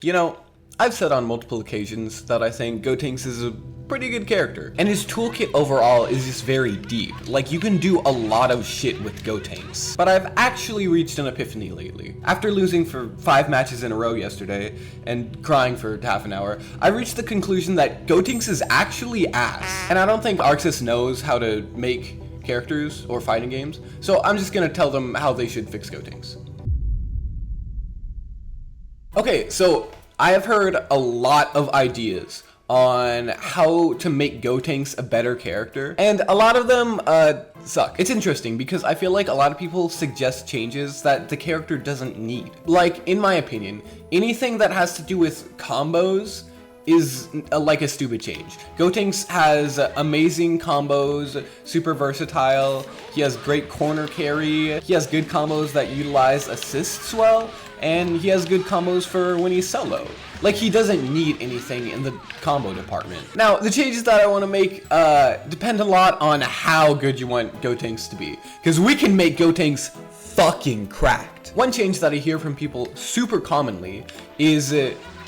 You know, I've said on multiple occasions that I think Gotenks is a pretty good character, and his toolkit overall is just very deep. Like, you can do a lot of shit with Gotenks. But I've actually reached an epiphany lately. After losing for 5 matches in a row yesterday, and crying for half an hour, I reached the conclusion that Gotenks is actually ass. And I don't think Arcsys knows how to make characters or fighting games, so I'm just gonna tell them how they should fix Gotenks. Okay, so I have heard a lot of ideas on how to make Gotenks a better character, and a lot of them suck. It's interesting because I feel like a lot of people suggest changes that the character doesn't need. Like, in my opinion, anything that has to do with combos is like a stupid change. Gotenks has amazing combos, super versatile, he has great corner carry, he has good combos that utilize assists well, and he has good combos for when he's solo. Like, he doesn't need anything in the combo department. Now, the changes that I want to make depend a lot on how good you want Gotenks to be, because we can make Gotenks fucking cracked. One change that I hear from people super commonly is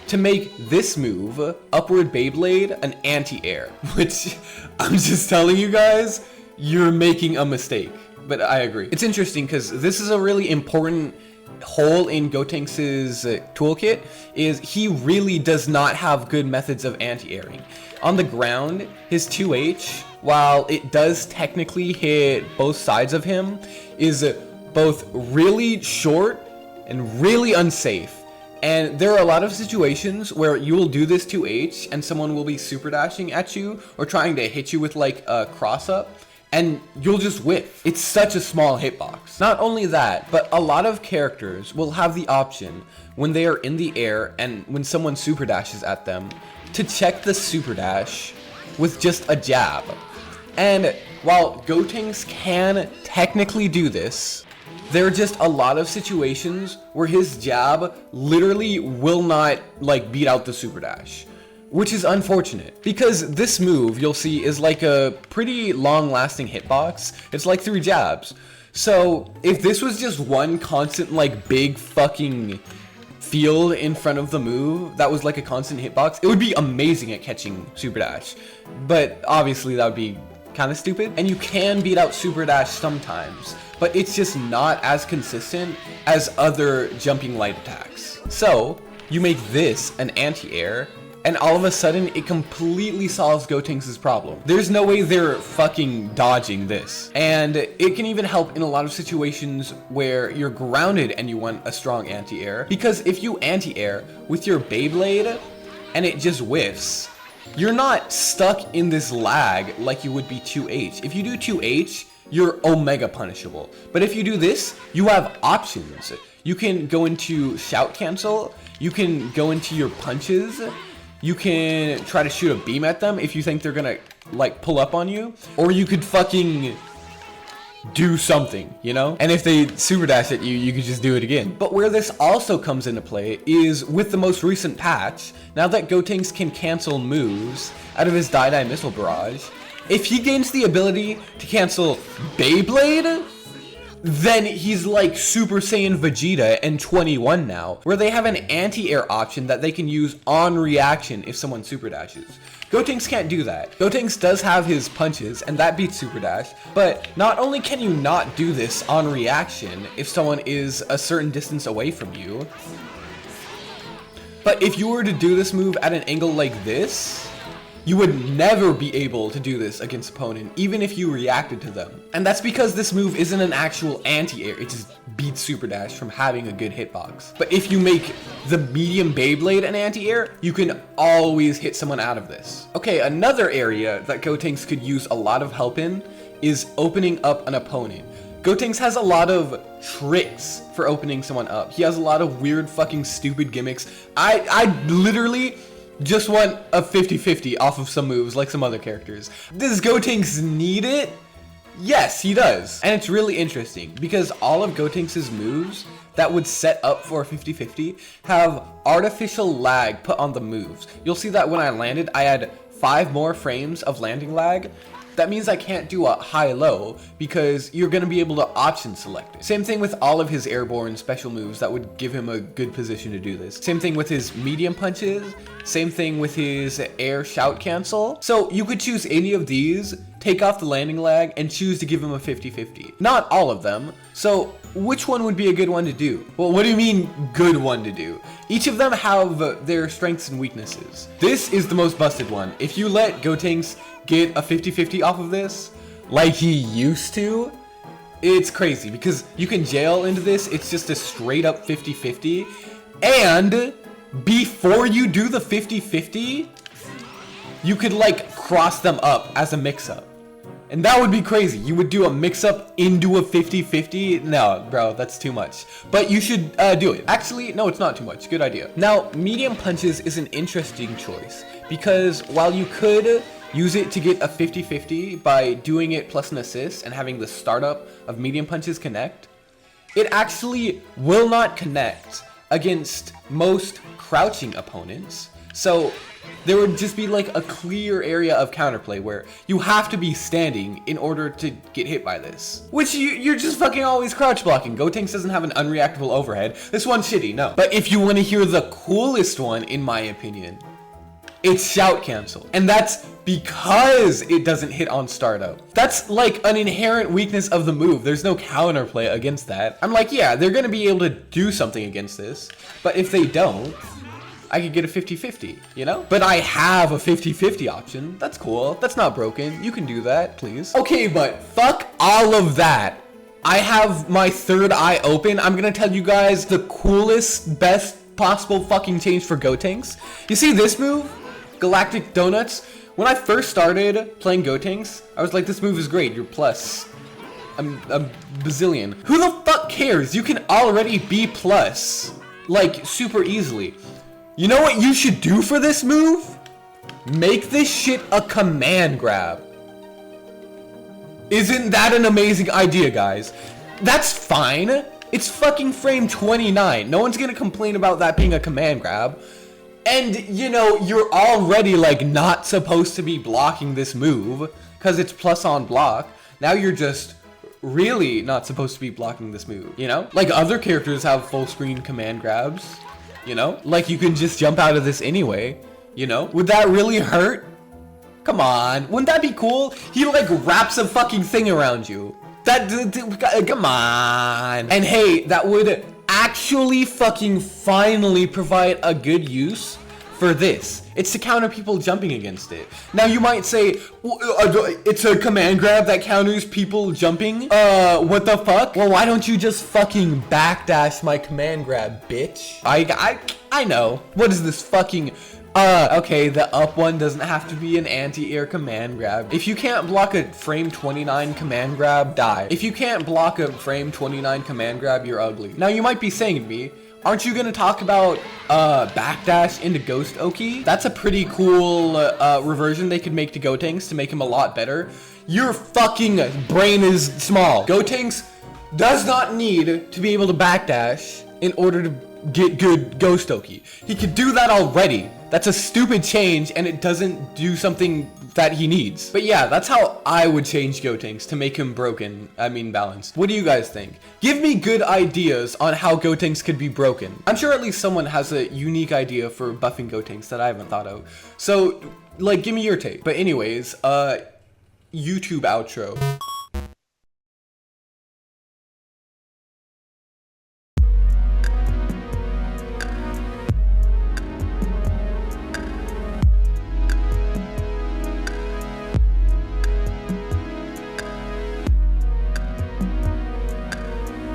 to make this move, Upward Beyblade, an anti-air, which I'm just telling you guys, you're making a mistake, but I agree. It's interesting because this is a really important hole in Gotenks' toolkit, is he really does not have good methods of anti-airing. On the ground, his 2H, while it does technically hit both sides of him, is both really short and really unsafe. And there are a lot of situations where you will do this 2H and someone will be super dashing at you or trying to hit you with like a cross up, and you'll just whiff. It's such a small hitbox. Not only that, but a lot of characters will have the option when they are in the air and when someone super dashes at them to check the super dash with just a jab. And while Gotenks can technically do this, there are just a lot of situations where his jab literally will not like beat out the super dash, which is unfortunate because this move you'll see is like a pretty long lasting hitbox. It's like 3 jabs. So if this was just one constant like big fucking field in front of the move that was like a constant hitbox, it would be amazing at catching super dash. But obviously that would be kind of stupid, and you can beat out super dash sometimes, but it's just not as consistent as other jumping light attacks. So you make this an anti-air, and all of a sudden it completely solves Gotenks' problem. There's no way they're fucking dodging this. And it can even help in a lot of situations where you're grounded and you want a strong anti-air, because if you anti-air with your Beyblade and it just whiffs, you're not stuck in this lag like you would be 2H. If you do 2H, you're omega punishable. But if you do this, you have options. You can go into shout cancel, you can go into your punches, you can try to shoot a beam at them if you think they're gonna like pull up on you, or you could fucking do something, you know? And if they super dash at you, you could just do it again. But where this also comes into play is with the most recent patch. Now that Gotenks can cancel moves out of his Die Missile Barrage, if he gains the ability to cancel Beyblade, then he's like Super Saiyan Vegeta in 21 now, where they have an anti-air option that they can use on reaction if someone super dashes. Gotenks can't do that. Gotenks does have his punches, and that beats super dash, but not only can you not do this on reaction if someone is a certain distance away from you, but if you were to do this move at an angle like this, you would never be able to do this against opponent, even if you reacted to them. And that's because this move isn't an actual anti-air, it just beats super dash from having a good hitbox. But if you make the medium Beyblade an anti-air, you can always hit someone out of this. Okay, another area that Gotenks could use a lot of help in is opening up an opponent. Gotenks has a lot of tricks for opening someone up. He has a lot of weird fucking stupid gimmicks. I literally just want a 50-50 off of some moves like some other characters. Does Gotenks need it? Yes, he does. And it's really interesting because all of Gotenks' moves that would set up for a 50-50 have artificial lag put on the moves. You'll see that when I landed, I had 5 more frames of landing lag, that means I can't do a high-low because you're going to be able to option select it. Same thing with all of his airborne special moves that would give him a good position to do this. Same thing with his medium punches. Same thing with his air shout cancel. So you could choose any of these, take off the landing lag, and choose to give him a 50-50. Not all of them. So which one would be a good one to do? Well, what do you mean good one to do? Each of them have their strengths and weaknesses. This is the most busted one. If you let Gotenks get a 50-50 off of this, like he used to, it's crazy because you can jail into this. It's just a straight up 50-50. And before you do the 50-50, you could like cross them up as a mix-up. And that would be crazy. You would do a mix-up into a 50-50? No, bro, that's too much. But you should do it. Actually, no, it's not too much. Good idea. Now, medium punches is an interesting choice because while you could use it to get a 50-50 by doing it plus an assist and having the startup of medium punches connect, it actually will not connect against most crouching opponents. So there would just be like a clear area of counterplay where you have to be standing in order to get hit by this. Which you're just fucking always crouch blocking. Gotenks doesn't have an unreactable overhead. This one's shitty, no. But if you want to hear the coolest one, in my opinion, it's shout cancel. And that's because it doesn't hit on startup. That's like an inherent weakness of the move. There's no counterplay against that. I'm like, yeah, they're gonna be able to do something against this, but if they don't, I could get a 50-50, you know? But I have a 50-50 option. That's cool. That's not broken. You can do that, please. Okay, but fuck all of that. I have my third eye open. I'm gonna tell you guys the coolest, best possible fucking change for Gotenks. You see this move? Galactic Donuts? When I first started playing Gotenks, I was like, this move is great. You're plus a bazillion. Who the fuck cares? You can already be plus, like, super easily. You know what you should do for this move? Make this shit a command grab. Isn't that an amazing idea, guys? That's fine. It's fucking frame 29. No one's gonna complain about that being a command grab. And, you know, you're already, like, not supposed to be blocking this move because it's plus on block. Now you're just really not supposed to be blocking this move, you know? Like, other characters have full screen command grabs. You know, like you can just jump out of this anyway, you know? Would that really hurt? Come on, wouldn't that be cool? He like wraps a fucking thing around you. Come on. And hey, that would actually fucking finally provide a good use for this. It's to counter people jumping against it. Now you might say, it's a command grab that counters people jumping? What the fuck? Well, why don't you just fucking backdash my command grab, bitch? I know. What is this fucking, okay, the up one doesn't have to be an anti-air command grab. If you can't block a frame 29 command grab, die. If you can't block a frame 29 command grab, you're ugly. Now you might be saying to me, aren't you gonna talk about backdash into Ghost Oki? That's a pretty cool reversion they could make to Gotenks to make him a lot better. Your fucking brain is small. Gotenks does not need to be able to backdash in order to get good Ghost Oki. He could do that already. That's a stupid change and it doesn't do something that he needs. But yeah, that's how I would change Gotenks to make him balanced. What do you guys think? Give me good ideas on how Gotenks could be broken. I'm sure at least someone has a unique idea for buffing Gotenks that I haven't thought of. So, like, give me your take. But anyways, YouTube outro.